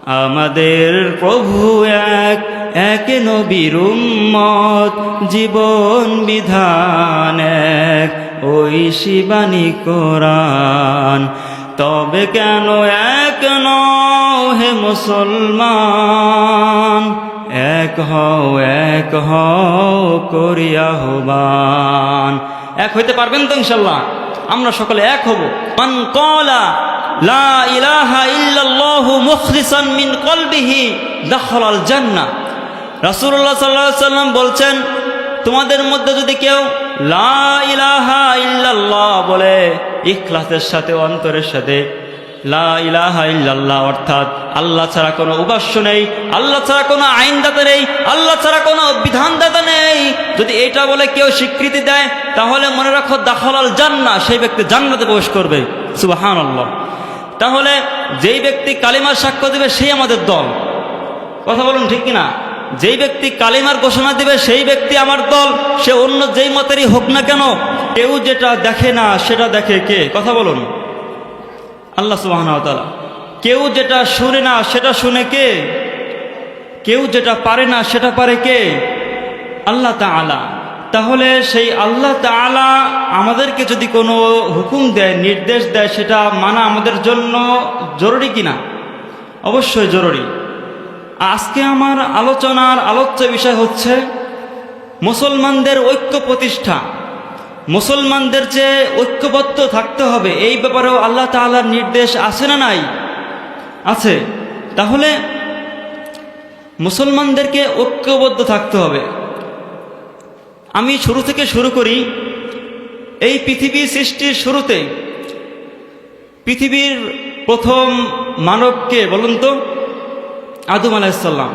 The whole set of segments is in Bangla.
আমাদের প্রভু এক, এক নবীর উম্মত, জীবন বিধান এক, ওই শিবানী কোরআন। তবে কেন এক নও হে মুসলমান, এক হও করি আহ্বান। এক হইতে পারবেন তো ইনশাল্লাহ? আমরা সকলে এক হব। মান ক্বালা লা ইলাহা ইল্লাল্লাহু মুখলিসান মিন কলবিহি দাখালাল জান্নাহ। রাসূলুল্লাহ সাল্লাল্লাহু আলাইহি ওয়াসাল্লাম বলছেন, তোমাদের মধ্যে যদি কেউ লা ইলাহা ইল্লাল্লাহ বলে ইখলাসের সাথে, অন্তরের সাথে, লা ইলাহা ইল্লাল্লাহ অর্থাৎ আল্লাহ ছাড়া কোনো উপাস্য নেই, আল্লাহ ছাড়া কোনো আইনদাতা নেই, আল্লাহ ছাড়া কোনো বিধানদাতা নেই, যদি এটা বলে কেউ স্বীকৃতি দেয়, তাহলে মনে রাখো দাখালাল জান্নাহ, সেই ব্যক্তি জান্নাতে প্রবেশ করবে। সুবহানাল্লাহ। তাহলে যেই ব্যক্তি কালিমার সাক্ষ্য দিবে সেই আমাদের দল। কথা বলুন ঠিক কিনা? যেই ব্যক্তি কালিমার ঘোষণা দিবে সেই ব্যক্তি আমার দল, সে অন্য যেই মতেরই হোক না কেন। কেউ যেটা দেখে না সেটা দেখে কে? কথা বলুন, আল্লাহ সুবহানাহু ওয়া তাআলা। কেউ যেটা শুনে না সেটা শুনে কে? কেউ যেটা পারে না সেটা পারে কে? আল্লাহ তাআলা। তাহলে সেই আল্লাহ তাআলা আমাদেরকে যদি কোনো হুকুম দেয়, নির্দেশ দেয়, সেটা মানা আমাদের জন্য জরুরি কিনা? অবশ্যই জরুরি। আজকে আমার আলোচনার আলোচ্য বিষয় হচ্ছে মুসলমানদের ঐক্য প্রতিষ্ঠা। মুসলমানদের যে ঐক্যবদ্ধ থাকতে হবে, এই ব্যাপারেও আল্লাহ তাআলার নির্দেশ আছে না নাই? আছে। তাহলে মুসলমানদেরকে ঐক্যবদ্ধ থাকতে হবে। আমি শুরু থেকে শুরু করি। এই পৃথিবী সৃষ্টির শুরুতে পৃথিবীর প্রথম মানবকে বলুন তো? আদম আলাইহিস সালাম।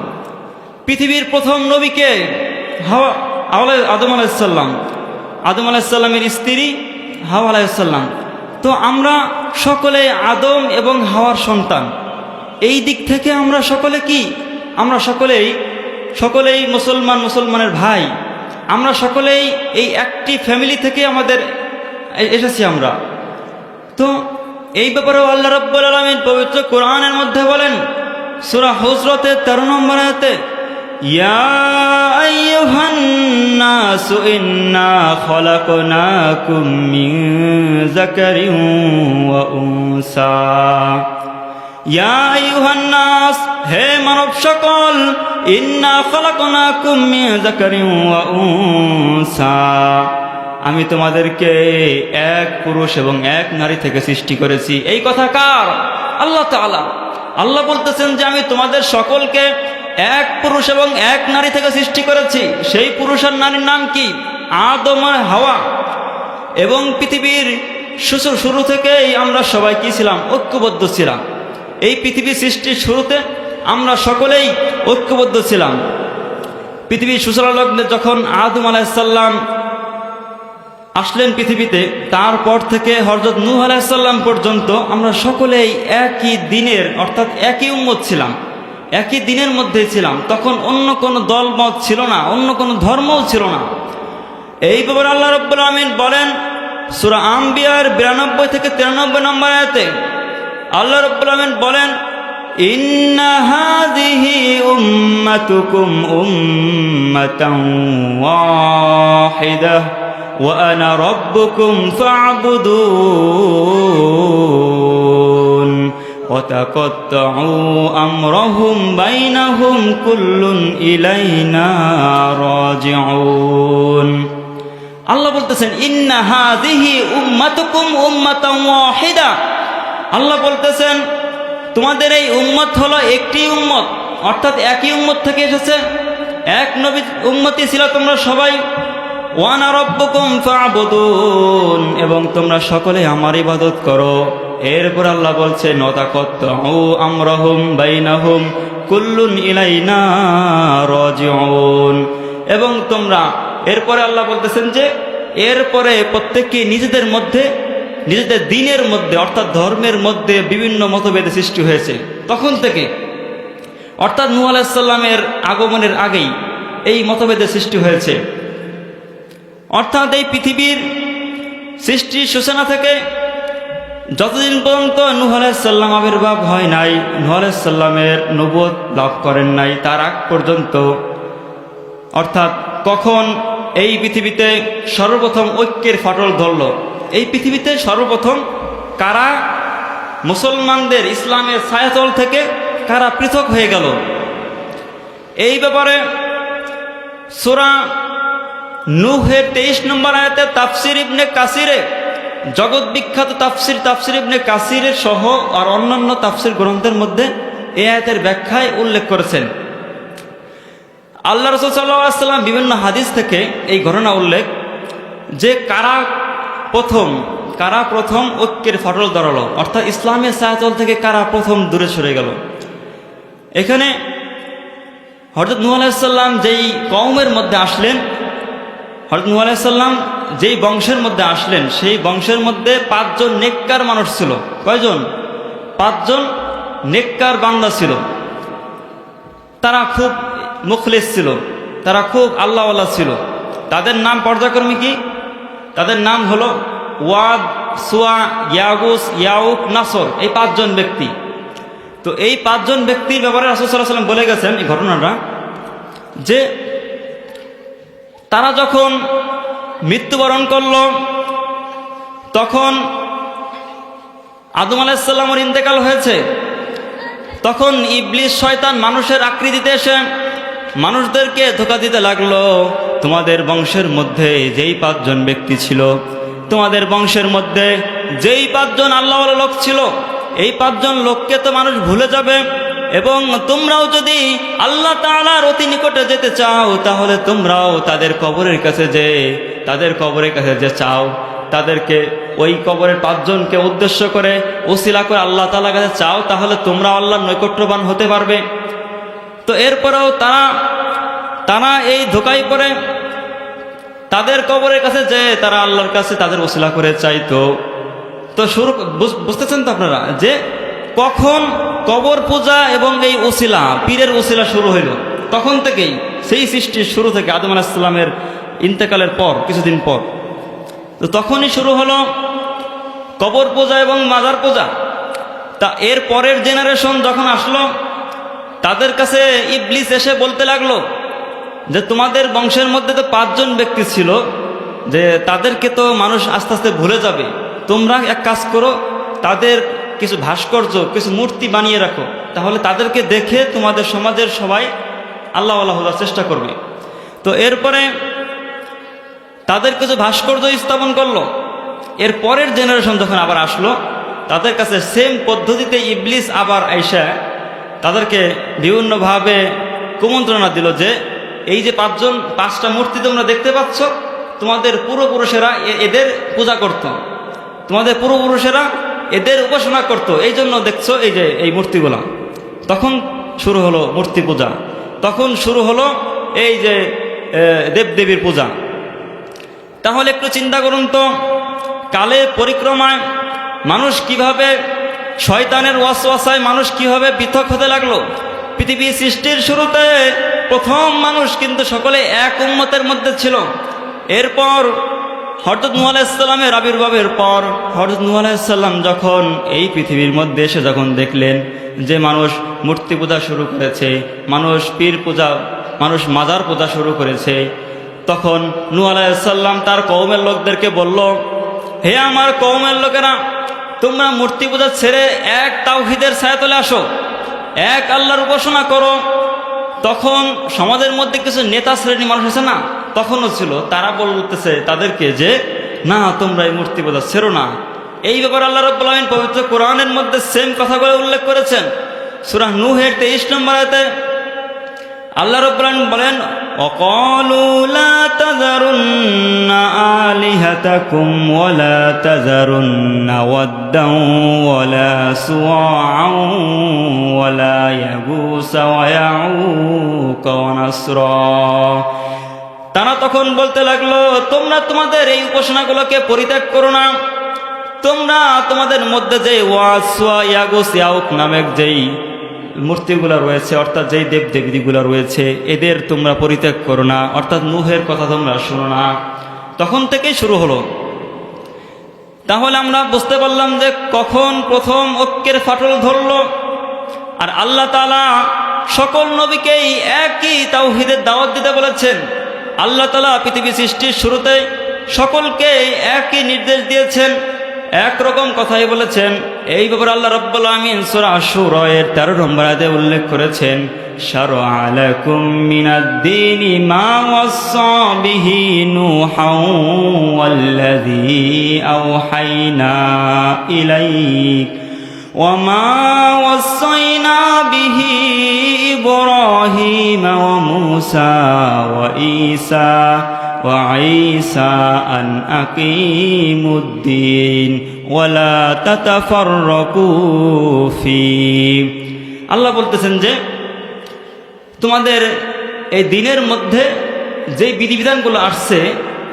পৃথিবীর প্রথম নবীকে আদম আলাইহিস সালাম। আদম আলাইহিস সালামের স্ত্রী হাওয়া আলাইহিস সালাম। তো আমরা সকলে আদম এবং হাওয়ার সন্তান। এই দিক থেকে আমরা সকলে কি? আমরা সকলেই মুসলমানের ভাই। আমরা সকলেই এই একটি ফ্যামিলি থেকে আমাদের এসেছি আমরা। তো এই ব্যাপারেও আল্লাহ রাব্বুল আলামিন পবিত্র কোরআনের মধ্যে বলেন, সূরা হুজরাতের 13 নম্বর আয়াতে, ইয়া আইয়ুহান নাসু ইন্না খলাকনাকুম মিন যাকারিন ওয়া উনসা। ইয়া আইয়ুহান নাস, হে মানব সকল, ইন্না খলাকনাকুম মিন যাকারিন ওয়া উনসা, আমি তোমাদেরকে এক পুরুষ এবং এক নারী থেকে সৃষ্টি করেছি। এই কথা কার? আল্লাহ তাআলা। আল্লাহ বলতেছেন যে আমি তোমাদের সকলকে এক পুরুষ এবং এক নারী থেকে সৃষ্টি করেছি। সেই পুরুষ আর নারীর নাম কি? আদম আর হাওয়া। এবং পৃথিবীর শুরু থেকেই আমরা সবাই কি ছিলাম? ঐক্যবদ্ধ ছিলাম। এই পৃথিবী সৃষ্টির শুরুতে আমরা সকলেই ঐক্যবদ্ধ ছিলাম। পৃথিবীর সূচনা লগ্নে যখন আদম আলাইহিস সালাম আসলেন পৃথিবীতে, তারপর থেকে হযরত নূহ আলাইহিস সালাম পর্যন্ত আমরা সকলেই একই দিনের অর্থাৎ একই উম্মত ছিলাম, একই দিনের মধ্যেই ছিলাম। তখন অন্য কোনো দলমত ছিল না, অন্য কোনো ধর্মও ছিল না। এই ব্যাপারে আল্লাহ রাব্বুল আলামিন বলেন সূরা আম্বিয়ার 92 থেকে 93 নম্বর আয়াতে, আল্লাহ রাব্বুল আলামিন বলেন, ইন্না হাযিহি উম্মাতুকুম উম্মাতান ওয়াহিদাহ ওয়া আনা রাব্বুকুম ফা'বুদুন ওয়া তাকাত্তাউ আমরাহুম বাইনাহুম কুল্লুন ইলাইনা রাজিউন। আল্লাহ বলতেছেন ইন্না হাযিহি উম্মাতুকুম উম্মাতান ওয়াহিদা। আল্লাহ বলতেছেন তোমাদের এই উম্মত হলো একটি উম্মত, অর্থাৎ একই উম্মত থেকে এসেছে, এক নবী উম্মতি ছিল তোমরা সবাই। ওয়া আনা রাব্বুকুম ফা'বুদুন, এবং তোমরা সকলে আমার ইবাদত করো। এরপর আল্লাহ বলছেন ওয়া তাকাত্তাউ আমরাহুম বাইনাহুম কুল্লুন ইলাইনা রাজিউন, এবং তোমরা, এরপরে আল্লাহ বলতেছেন যে এরপরে প্রত্যেককে নিজেদের মধ্যে, নিজেদের দিনের মধ্যে অর্থাৎ ধর্মের মধ্যে বিভিন্ন মতভেদের সৃষ্টি হয়েছে তখন থেকে, অর্থাৎ নূহ আলাইহিস সালামের আগমনের আগেই এই মতভেদের সৃষ্টি হয়েছে। অর্থাৎ এই পৃথিবীর সৃষ্টির সূচনা থেকে যতদিন পর্যন্ত নূহ আলাইহিস সালাম আবির্ভাব হয় নাই, নূহ আলাইহিস সালামের নবুয়ত লাভ করেন নাই, তার আগ পর্যন্ত, অর্থাৎ কখন এই পৃথিবীতে সর্বপ্রথম ঐক্যের ফাটল ধরল, এই পৃথিবীতে সর্বপ্রথম কারা মুসলমানদের ইসলামের ছায়াতল থেকে কারা পৃথক হয়ে গেল, এই ব্যাপারে সূরা নূহের 23 নম্বর আয়াতে তাফসির ইবনে কাসিরে, জগৎ বিখ্যাত তাফসির ইবনে কাসিরের সহ আর অন্যান্য তাফসির গ্রন্থের মধ্যে এই আয়াতের ব্যাখ্যায় উল্লেখ করেছেন। আল্লাহ রাসূল সাল্লাল্লাহু আলাইহি ওয়াসাল্লাম বিভিন্ন হাদিস থেকে এই ঘটনা উল্লেখ, যে কারা প্রথম ঐক্যের ফাটল ধরালো, অর্থাৎ ইসলামের ছায়াতল থেকে কারা প্রথম দূরে সরে গেল। এখানে হযরত নূহ আলাইহিস সালাম যেই কওমের মধ্যে আসলেন, হযরত নূহ আলাইহিস সালাম যেই বংশের মধ্যে আসলেন, সেই বংশের মধ্যে 5 জন নেককার মানুষ ছিল। কয়জন? 5 জন নেককার বান্দা ছিল। তারা খুব মুখলিস ছিল, তারা খুব আল্লাহওয়ালা ছিল। তাদের নাম পর্যায়ক্রমে কি? তাদের নাম হলো ওয়াদ, সুয়া, ইয়াগুস, ইয়াউক, নাসর, এই 5 জন ব্যক্তি। তো এই 5 জন ব্যক্তির ব্যাপারে রাসূল সাল্লাল্লাহু আলাইহি ওয়াসাল্লাম বলে গেছেন এই ঘটনাটা, যে তারা যখন মৃত্যুবরণ করল, তখন আদম আলাইহিস সালামের ইন্তেকাল হয়েছে। তখন ইবলিস শয়তান মানুষের আকৃতিতে এসে মানুষদেরকে ধোঁকা দিতে লাগলো, তোমাদের বংশের মধ্যে যেই 5 জন ব্যক্তি ছিল, তোমাদের বংশের মধ্যে যেই 5 জন আল্লাহওয়ালা লোক ছিল, এই 5 জন লোককে তো মানুষ ভুলে যাবে, এবং তোমরাও যদি আল্লাহ তাআলার অতি নিকটে যেতে চাও, তাহলে তোমরাও তাদের কবরের কাছে যে চাও, তাদেরকে ওই কবরের 5 জনকে উদ্দেশ্য করে ওসিলা করে আল্লাহ তাআলার কাছে চাও, তাহলে তোমরা আল্লাহর নৈকট্যবান হতে পারবে। তো এরপরেও তারা এই ধোঁকায় পড়ে তাদের কবরের কাছে যে তারা আল্লাহর কাছে তাদের ওসিলা করে চাইতো। তো বুঝতেছেন তো আপনারা, যে কখন কবর পূজা এবং এই ওসিলা, পীরের ওসিলা শুরু হইল? তখন থেকেই, সেই সৃষ্টির শুরু থেকে, আদম আলাইহিস সালামের ইন্তেকালের পর কিছুদিন পর, তো তখনই শুরু হলো কবর পূজা এবং মাজার পূজা। তা এর পরের জেনারেশন যখন আসলো, তাদের কাছে ইবলিস এসে বলতে লাগলো যে তোমাদের বংশের মধ্যে তো 5 জন ব্যক্তি ছিল, যে তাদেরকে তো মানুষ আস্তে আস্তে ভুলে যাবে, তোমরা এক কাজ করো, তাদের কিছু ভাস্কর্য, কিছু মূর্তি বানিয়ে রাখো, তাহলে তাদেরকে দেখে তোমাদের সমাজের সবাই আল্লাহওয়ালা হওয়ার চেষ্টা করবে। তো এরপরে তাদের কিছু ভাস্কর্য স্থাপন করলো। এর পরের জেনারেশন যখন আবার আসলো, তাদের কাছে সেম পদ্ধতিতে ইবলিস আবার আইসা তাদেরকে বিভিন্নভাবে কুমন্ত্রণা দিল, যে এই যে 5টা মূর্তি তোমরা দেখতে পাচ্ছ, তোমাদের পূর্বপুরুষেরা এদের পূজা করত, তোমাদের পূর্বপুরুষেরা এদের উপাসনা করত, এই জন্য দেখছো এই যে এই মূর্তিগুলা। তখন শুরু হলো মূর্তি পূজা, তখন শুরু হলো এই যে দেবদেবীর পূজা। তাহলে একটু চিন্তা করুন তো, কালের পরিক্রমায় মানুষ কিভাবে, শয়তানের ওয়াসওয়াসায় মানুষ কিভাবে পৃথক হতে লাগলো। পৃথিবী সৃষ্টির শুরুতে প্রথম মানুষ কিন্তু সকলে এক উম্মতের মধ্যে ছিল। এরপর হযরত নূহ আলাইহিস সালামের আবির্ভাবের পর হযরত নূহ আলাইহিস সালাম যখন এই পৃথিবীর মধ্যে এসে যখন দেখলেন যে মানুষ মূর্তি পূজা শুরু করেছে, মানুষ পীর পূজা, মানুষ মাজার পূজা শুরু করেছে, তখন নূহ আলাইহিস সালাম তার কওমের লোকদেরকে বলল, হে আমার কওমের লোকেরা, তোমরা মূর্তি পূজা ছেড়ে এক তাওহীদের ছায়াতলে আসো, এক আল্লাহর উপাসনা করো। তখন সমাজের মধ্যে কিছু নেতা শ্রেণী মানুষ আছে না, তখনও ছিল, তারা বলতেছে তাদেরকে যে না, তোমরা এই মূর্তি পূজা ছেড়ো না। এই ব্যাপারে আল্লাহ রাব্বুল আলামিন পবিত্র কোরআনের মধ্যে সেম কথাগুলো উল্লেখ করেছেন। সূরা নূহের 23 নম্বর আয়াতে আল্লাহ রাব্বুল আলামিন বলেন, ওয়াকালু লা তাযারুন্না আলিহাতাকুম ওয়া লা তাযারুন্না ওয়াদ্দান ওয়া লা সুওয়াআন ওয়া লা ইয়াগুস ওয়া ইয়াউক ওয়া নাসরা। তারা তখন বলতে লাগলো, তোমরা তোমাদের এই উপাসনাগুলোকে পরিত্যাগ করো না, তোমরা তোমাদের মধ্যে যে ওয়াদ, সুয়া, ইয়াগুস, ইয়াউক নামক যেই মূর্তিগুলো রয়েছে, অর্থাৎ যেই দেবদেবীগুলো রয়েছে, এদের তোমরা পরিত্যাগ করো না, অর্থাৎ নূহের কথা তোমরা শোনো না। তখন থেকেই শুরু হলো। তাহলে আমরা বুঝতে পারলাম যে কখন প্রথম ঐক্যের ফাটল ধরল। আর আল্লাহ তাআলা সকল নবীকেই একই তাওহীদের দাওয়াত দিতে বলেছেন। আল্লাহ তাআলা পৃথিবী সৃষ্টির শুরুতে সকলকে একই নির্দেশ দিয়েছেন, একরকম কথাই বলেছেন। এই ব্যাপারে আল্লাহ রাব্বুল আমিন সূরা আশ-শুরা এর 13 নম্বর আয়াতে উল্লেখ করেছেন, শারআ লাকুম মিনাদ-দীনি মা ওয়াসসা বিহি নূহান ওয়াল্লাযী আওহাইনা ইলাইক ওয়া মা ওয়াসাইনা বিহি ইব্রাহিম ওয়া মূসা ওয়া ঈসা وعيسى أن أقيموا الدين ولا تتفرقوا فيه। আল্লাহ বলতেছেন যে তোমাদের এই দিনের মধ্যে যে বিধিবিধানগুলো আসছে,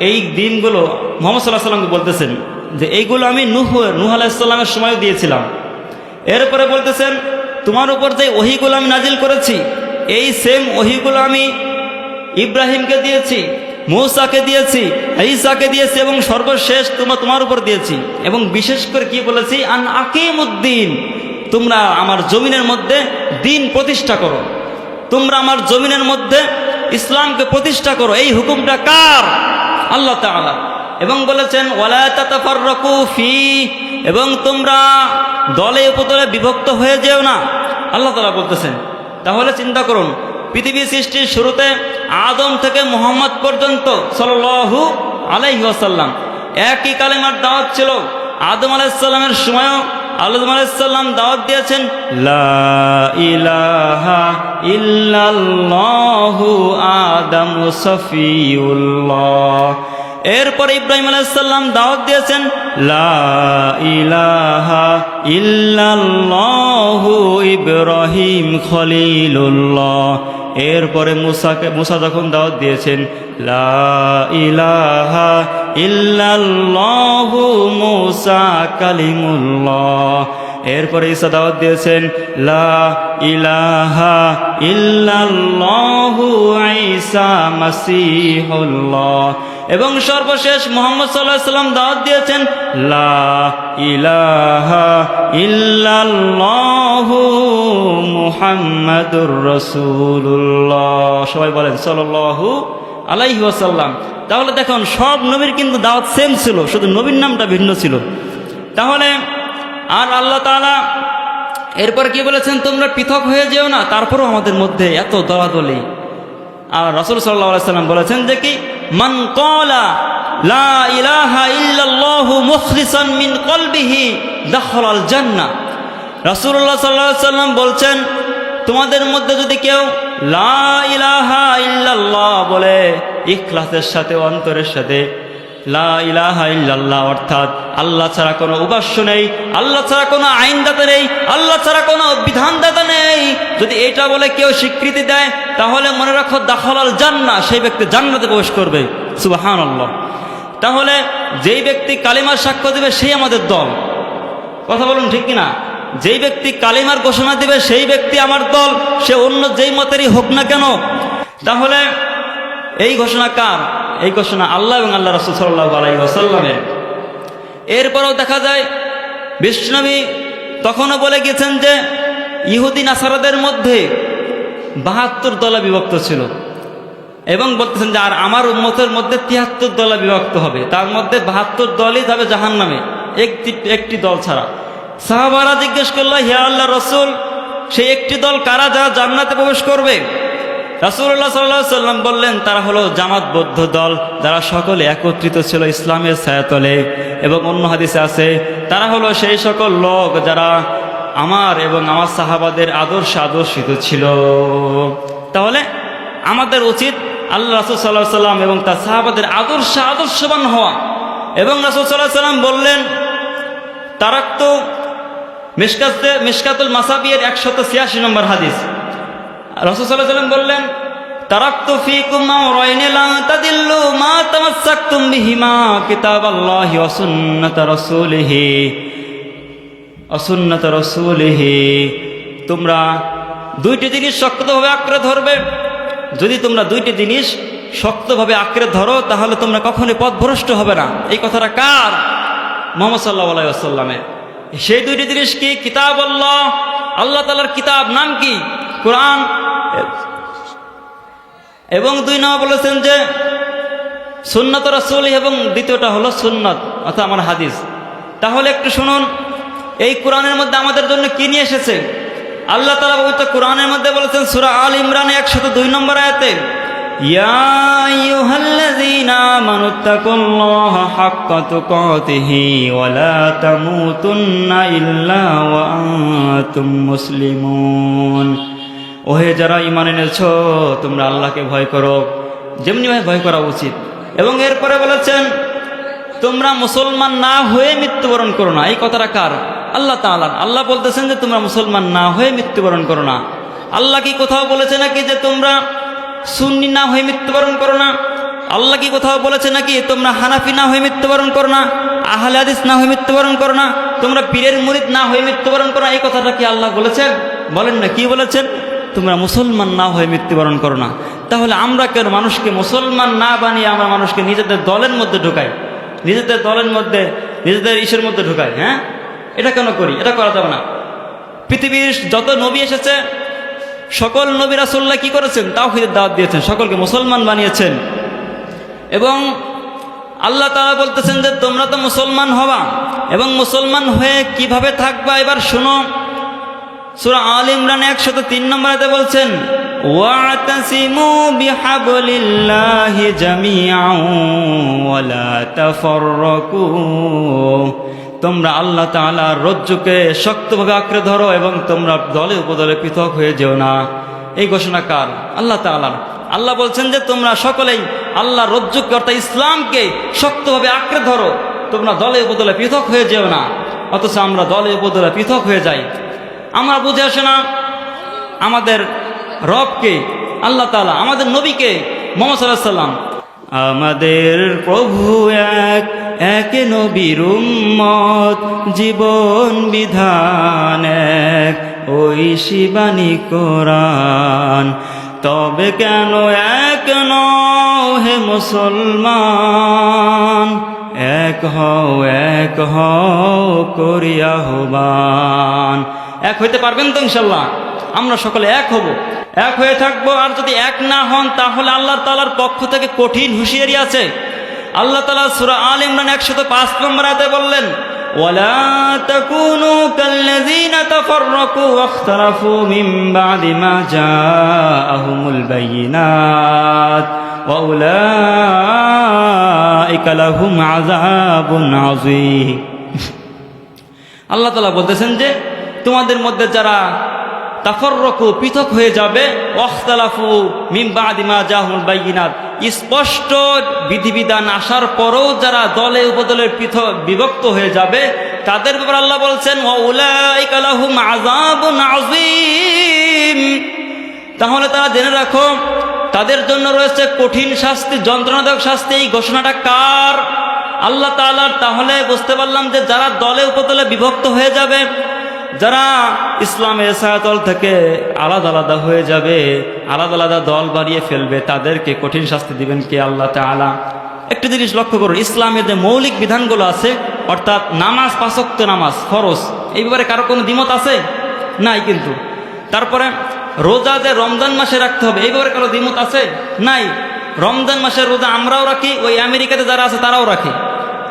এই দিনগুলো মুহাম্মদ সাল্লাল্লাহু আলাইহি ওয়াসাল্লামকে বলতেছেন যে এইগুলো আমি নূহ আলাইহিস সালামের সময় দিয়েছিলাম। এরপরে বলতেছেন তোমার উপর যে ওহীগুলো আমি নাজিল করেছি, এই সেম ওহীগুলো আমি ইব্রাহিমকে দিয়েছি, মূসাকে দিয়েছি, ঈসাকে দিয়েছি এবং সর্বশেষ তোমার উপর দিয়েছি। এবং বিশেষ করে কি বলেছি, আন আকিমুদ্দিন, তোমরা আমার জমিনের মধ্যে দিন প্রতিষ্ঠা করো, তোমরা আমার জমিনের মধ্যে ইসলামকে প্রতিষ্ঠা করো। এই হুকুমটা কার? আল্লাহ তাআলা। এবং বলেছেন ওয়ালা তাতাফাররাকু ফি, এবং তোমরা দলে উপদলে বিভক্ত হয়ে যেও না, আল্লাহ তাআলা বলতেছেন। তাহলে চিন্তা করুন, পৃথিবী সৃষ্টির শুরুতে আদম থেকে মুহাম্মদ পর্যন্ত সাল্লাল্লাহু আলাইহি ওয়াসাল্লাম একই কালেমার দাওয়াত ছিল। আদম আলাইহিস সালামের সময়ও আদম আলাইহিস সালাম দাওয়াত দিয়েছেন লা ইলাহা ইল্লাল্লাহু আদামু সফিউল্লাহ। এরপরে ইব্রাহিম আলাইহিস সালাম দাওয়াত দিয়েছেন লা ইলাহা ইল্লাল্লাহু ইব্রাহিম খলিলুল্লাহ। এরপরে মুসা যখন দাওয়াত দিয়েছেন লা ইলাহা ইল্লাল্লাহু মুসা কালিমুল্লাহ। এরপরে ঈসা দাওয়াত দিয়েছেন লা ইলাহা ইল্লাল্লাহু ঈসা মাসীহুল্লাহ। এবং সর্বশেষ মুহাম্মদ সাল্লাল্লাহু আলাইহি ওয়াসাল্লাম দাওয়াত দিয়েছেন লা ইলাহা ইল্লাল্লাহু মুহাম্মাদুর রাসূলুল্লাহ। সবাই বলেন সাল্লাল্লাহু আলাইহি ওয়াসাল্লাম। তাহলে দেখুন, সব নবীর কিন্তু দাওয়াত সেম ছিল, শুধু নবীর নামটা ভিন্ন ছিল। তাহলে আর আল্লাহ তাআলা এরপর কি বলেছেন, তোমরা পৃথক হয়ে যেও না। তারপরও আমাদের মধ্যে এত দলাদলি। আর রাসূল সাল্লাল্লাহু আলাইহি ওয়াসাল্লাম বলেছেন যে কি, মান ক্বালা লা ইলাহা ইল্লাল্লাহু মুখলিসান মিন কলবিহি দাখালাল জান্নাহ। রাসূলুল্লাহ সাল্লাল্লাহু আলাইহি ওয়াসাল্লাম বলছেন, তোমাদের মধ্যে যদি কেউ লা ইলাহা ইল্লাল্লাহ বলে ইখলাসের সাথে, অন্তরের সাথে, লা ইলাহা ইল্লাল্লাহ অর্থাৎ আল্লাহ ছাড়া কোনো উপাস্য নেই, আল্লাহ ছাড়া কোনো আইনদাতা নেই, আল্লাহ ছাড়া কোনো বিধানদাতা নেই, যদি এটা বলে কেউ স্বীকৃতি দেয়, তাহলে মনে রাখো দাখালাল জান্নাহ, সেই ব্যক্তি জান্নাতে প্রবেশ করবে। সুবহানাল্লাহ। তাহলে যেই ব্যক্তি কালিমার সাক্ষ্য দেবে সেই আমাদের দল। কথা বলুন ঠিক কিনা? যেই ব্যক্তি কালিমার ঘোষণা দেবে সেই ব্যক্তি আমার দল, সে অন্য যেই মতেরই হোক না কেন। তাহলে এই ঘোষণা কার? এই ঘোষণা আল্লাহ এবং আল্লাহ রাসূল সাল্লাল্লাহু আলাইহি ওয়াসাল্লামের। এরপরও দেখা যায় বিশ্বনবী তখনও বলে গেছেন যে ইহুদি নাসারাদের মধ্যে ৭২ দলে বিভক্ত ছিল, এবং বলতেছেন যে আর আমার উম্মতের মধ্যে ৭৩ দলে বিভক্ত হবে, তার মধ্যে ৭২ দলই যাবে জাহান্নামে, একটি দল ছাড়া। সাহাবারা জিজ্ঞেস করল, হে আল্লাহর রাসূল, সেই একটি দল কারা, যারা জান্নাতে প্রবেশ করবে? রাসূলুল্লাহ সাল্লাল্লাহু আলাইহি ওয়াসাল্লাম বললেন, তারা হলো জামাতবদ্ধ দল, যারা সকলে একত্রিত ছিল ইসলামের ছায়াতলে। এবং অন্য হাদিসে আছে, তারা হলো সেই সকল লোক যারা আমার এবং আমার সাহাবাদের আদর্শিত ছিল। তাহলে আমাদের উচিত আল্লাহ রাসূল সাল্লাল্লাহু আলাইহি ওয়াসাল্লাম এবং তার সাহাবাদের আদর্শবান হওয়া। এবং রাসূল সাল্লাল্লাহু আলাইহি ওয়াসাল্লাম বললেন, তারাক্তু মিশকাতুল মাসাবিয়ের ১৮৬ নম্বর হাদিস, রাসূল সাল্লাল্লাহু আলাইহি ওয়াসাল্লাম বললেন, তারাক্তু ফীকুম আমরাইন লা তাদিল্লু মা তামাসসাকতুম বিহিমা কিতাবাল্লাহি ওয়া সুন্নাত রাসূলিহি। তোমরা দুইটি জিনিস শক্তভাবে আঁকড়ে ধরবে। যদি তোমরা দুইটি জিনিস শক্তভাবে আঁকড়ে ধরো, তাহলে তোমরা কখনোই পথভ্রষ্ট হবে না। এই কথাটা কার? মুহাম্মদ সাল্লাল্লাহু আলাইহি ওয়াসাল্লামের। সেই দুইটি জিনিস কি? কিতাব আল্লাহ, আল্লাহ তাআলার কিতাব নাম কি? কোরআন। এবং 2 নম্বর বলেছেন যে সুন্নাত রাসূল, এবং দ্বিতীয়টা হলো সুন্নাত অর্থাৎ আমার হাদিস। তাহলে একটু শুনুন, এই কোরআনের মধ্যে আমাদের জন্য কি নিয়ে এসেছে? আল্লাহ তাআলা পবিত্র কোরআনের মধ্যে বলেছেন সূরা আল ইমরান 102 নম্বর আয়াতে, ইয়া আইয়ুহাল্লাযীনা আমানুত্তাকুল্লাহা হাক্কা তুকাতিহি ওয়া লা তামুতুন্না ইল্লা ওয়া আনতুম মুসলিমুন। ওহে যারা ঈমান এনেছো, তোমরা আল্লাহকে ভয় করো যেমনিভাবে ভয় করা উচিত। এবং এরপরে বলেছেন তোমরা মুসলমান না হয়ে মৃত্যুবরণ করো না। এই কথাটা কার? আল্লাহ তাআলা। আল্লাহ বলতেছেন যে তোমরা মুসলমান না হয়ে মৃত্যুবরণ করো না। আল্লাহ কি কোথাও বলেছে নাকি যে তোমরা সুন্নি না হয়ে মৃত্যুবরণ করো না? আল্লাহ কি কোথাও বলেছে নাকি তোমরা হানাফি না হয়ে মৃত্যুবরণ করো না, আহলে হাদিস না হয়ে মৃত্যুবরণ করো না, তোমরা পীরের মুরিদ না হয়ে মৃত্যুবরণ করো না? এই কথাটা কি আল্লাহ বলেছেন? বলেন না। কি বলেছেন? তোমরা মুসলমান না হয়ে মৃত্যুবরণ করো না। তাহলে আমরা কেন মানুষকে মুসলমান না বানিয়ে আমরা মানুষকে নিজেদের দলের মধ্যে ঢুকাই, নিজেদের দলের মধ্যে, নিজেদের ইসের মধ্যে ঢুকাই? হ্যাঁ, এটা কেন করি? এটা করা যাবে না। পৃথিবীর যত নবী এসেছে সকল নবী রাসূলুল্লাহ কি করেছেন? তাওহীদের দাওয়াত দিয়েছেন, সকলকে মুসলমান বানিয়েছেন। এবং আল্লাহ তাআলা বলতেছেন যে তোমরা তো মুসলমান হবা, এবং মুসলমান হয়ে কিভাবে থাকবা এবার শুনো। সূরা আল ইমরান 103 নম্বর আয়াতে বলছেন, ওয়াতাসিমু বিহাবলিল্লাহি জামিআন ওয়া লা তাফাররাকু। তোমরা আল্লাহ তাআলার রজ্জুকে শক্তভাবে আঁকড়ে ধরো এবং তোমরা দলে উপদলে পৃথক হয়ে যেও না। এই ঘোষণা কার? আল্লাহ তাআলার। আল্লাহ বলছেন যে তোমরা সকলেই আল্লাহর রজ্জুকে অর্থাৎ ইসলামকে শক্তভাবে আঁকড়ে ধরো, তোমরা দলে উপদলে পৃথক হয়ে যেও না। অথচ আমরা দলে উপদলে পৃথক হয়ে যাই। আমরা বুঝে আসে না আমাদের রবকে, আল্লাহ তাআলা, আমাদের নবীকে মুহাম্মদ সাল্লাল্লাহু আলাইহি ওয়াসাল্লাম। আমাদের প্রভু এক, এক নবীর উম্মত, জীবন বিধান এক, ওই শিবানী কোরআন। তবে কেন এক নও হে মুসলমান, এক হও করি আহ্বান। এক হইতে পারবেন তো ইনশাল্লাহ? আমরা সকলে এক হব, এক হয়ে থাকবো। আর যদি এক না হন তাহলে আল্লাহ তাআলার পক্ষ থেকে কঠিন হুঁশিয়ারি আছে। আল্লাহ তাআলা সূরা আল ইমরান 105 নম্বর আয়াতে বললেন, ওয়ালা তাকুনু কাল্লাযীনা তাফাররাকু ওয়াখতালাফু মিন বা'দি মা জাআহুমুল বায়িনাত ওয়া উলাইকা লাহুম আযাবুন আযীম। আল্লাহ তাআলা বলতেছেন যে তোমাদের মধ্যে যারা তাফাররাকু পৃথক হয়ে যাবে, ওয়াখতালাফু মিন বা'দি মা জাআহুমুল বায়িনাত স্পষ্ট বিধিবিধান আসার পরও যারা দলে উপদলে পৃথক বিভক্ত হয়ে যাবে, তাদের ব্যাপারে আল্লাহ বলছেন ওয়া উলাইকা লাহুম আযাবুন আযীম। তাহলে তারা জেনে রাখো তাদের জন্য রয়েছে কঠিন শাস্তি, যন্ত্রণাদায়ক শাস্তি। এই ঘোষণাটা কার? আল্লাহ তাআলার। তাহলে বুঝতে পারলাম যে যারা দলে উপদলে বিভক্ত হয়ে যাবে, যারা ইসলামের ছায়াতল থেকে আলাদা আলাদা হয়ে যাবে, আলাদা আলাদা দল বাড়িয়ে ফেলবে, তাদেরকে কঠিন শাস্তি দিবেন কে? আল্লাহ তাআলা। একটি জিনিস লক্ষ্য করুন, ইসলামের যে মৌলিক বিধানগুলো আছে অর্থাৎ নামাজ, 5 ওয়াক্ত নামাজ ফরজ, এই ব্যাপারে কারো কোনো দ্বিমত আছে? নাই। কিন্তু তারপরে রোজা যে রমজান মাসে রাখতে হবে, এই ব্যাপারে কারো দ্বিমত আছে? নাই। রমজান মাসের রোজা আমরাও রাখি, ওই আমেরিকাতে যারা আছে তারাও রাখে।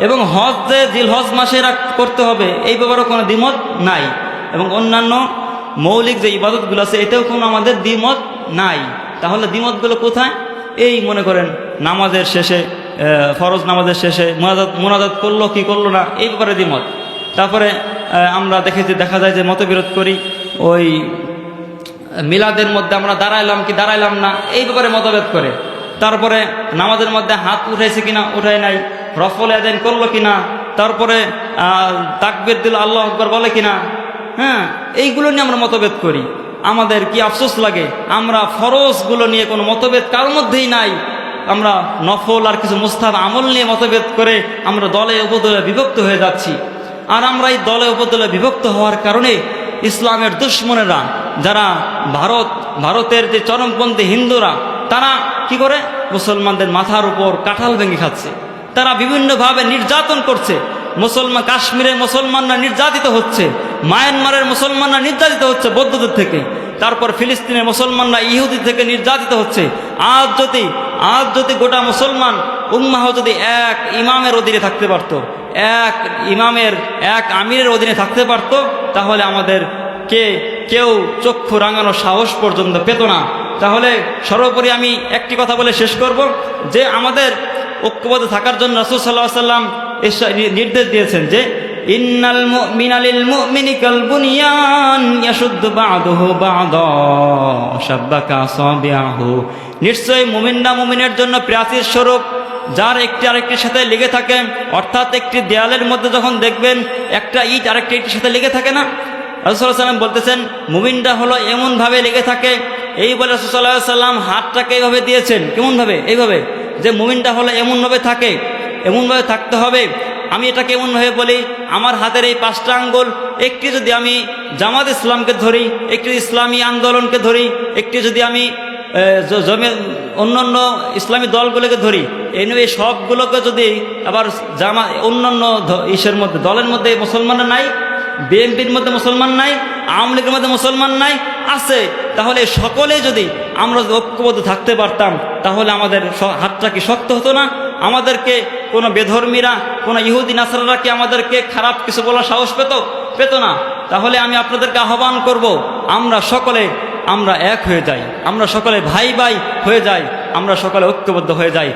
এবং হজ যে জিলহজ মাসে করতে হবে, এই ব্যাপারেও কোনো দ্বিমত নাই। এবং অন্যান্য মৌলিক যে ইবাদতগুলো আছে এতেও কোনো আমাদের দ্বিমত নাই। তাহলে দ্বিমতগুলো কোথায়? এই মনে করেন নামাজের শেষে, ফরজ নামাজের শেষে মুনাজাত করলো কি করলো না, এই ব্যাপারে দ্বিমত। তারপরে আমরা দেখা যায় যে মতবিরোধ করি ওই মিলাদের মধ্যে আমরা দাঁড়াইলাম কি দাঁড়াইলাম না, এই ব্যাপারে মতভেদ করে। তারপরে নামাজের মধ্যে হাত উঠাইছে কিনা, উঠায় নাই, রফল আদান করলো কিনা, তারপরে তাকবীর দিল, আল্লাহু আকবার বলে কিনা, হ্যাঁ, এইগুলো নিয়ে আমরা মতভেদ করি। আমাদের কি আফসোস লাগে, আমরা ফরজগুলো নিয়ে কোনো মতভেদ কারোর মধ্যেই নাই। আমরা নফল আর কিছু মুস্তাহাব আমল নিয়ে মতভেদ করে আমরা দলে উপদলে বিভক্ত হয়ে যাচ্ছি। আর আমরা এই দলে উপদলে বিভক্ত হওয়ার কারণে ইসলামের দুশ্মনেরা যারা ভারতের যে চরমপন্থী হিন্দুরা, তারা কি করে? মুসলমানদের মাথার উপর কাঁঠাল ভেঙে খাচ্ছে, তারা বিভিন্নভাবে নির্যাতন করছে। মুসলমান কাশ্মীরে মুসলমানরা নির্যাতিত হচ্ছে, মায়ানমারের মুসলমানরা নির্যাতিত হচ্ছে বৌদ্ধদের থেকে, তারপর ফিলিস্তিনের মুসলমানরা ইহুদি থেকে নির্যাতিত হচ্ছে। আজ যদি গোটা মুসলমান উম্মাহ যদি এক ইমামের অধীনে থাকতে পারত, এক আমিরের অধীনে থাকতে পারত, তাহলে আমাদের কেউ চক্ষু রাঙানো সাহস পর্যন্ত পেত না। তাহলে সর্বোপরি আমি একটি কথা বলে শেষ করব, যে আমাদের ঐক্যবদ্ধ থাকার জন্য রাসূল সাল্লাল্লাহু আলাইহি ওয়াসাল্লাম নির্দেশ দিয়েছেন যে ইন্নাল মুমিনা লিল মুমিনি কাল বুনিয়ান ইয়াশুদ্দু বা'দুহু বা'দা শাব্বাকা আসাবিআহু। নিশ্চয়ই মুমিনরা মুমিনের জন্য প্রাচীর স্বরূপ, যার একটি আরেকটির সাথে লেগে থাকে। অর্থাৎ একটি দেয়ালের মধ্যে যখন দেখবেন একটা ইট আরেকটি ইটের সাথে লেগে থাকে না, রাসূল সাল্লাল্লাহু আলাইহি ওয়াসাল্লাম বলতেছেন মুমিনরা হলো এমনভাবে লেগে থাকে। এই বলে রাসূল সাল্লাল্লাহু আলাইহি ওয়াসাল্লাম হাতটাকে এইভাবে দিয়েছেন, কেমনভাবে? এইভাবে, যে মুমিনটা হলো এমনভাবে থাকে, এমনভাবে থাকতে হবে। আমি এটাকে এমনভাবে বলি, আমার হাতের এই 5টা আঙ্গুল, একটি যদি আমি জামাত ইসলামকে ধরি, একটি ইসলামী আন্দোলনকে ধরি, একটি যদি আমি অন্যান্য ইসলামী দলগুলোকে ধরি, এই সবগুলোকে যদি আবার অন্যান্য ইসের মধ্যে দলের মধ্যে মুসলমানরা নাই, বিএনপির মধ্যে মুসলমান নাই, আওয়ামী লীগের মধ্যে মুসলমান নাই, আছে, তাহলে সকলে যদি আমরা ঐক্যবদ্ধ থাকতে পারতাম, তাহলে আমাদের হাতটা কি শক্ত হতো না? আমাদেরকে কোনো বেধর্মীরা, কোনো ইহুদি নাসারারা কি আমাদেরকে খারাপ কিছু বলার সাহস পেত না? তাহলে আমি আপনাদেরকে আহ্বান করব, আমরা এক হয়ে যাই, আমরা সকলে ভাই ভাই হয়ে যাই, আমরা সকলে ঐক্যবদ্ধ হয়ে যাই।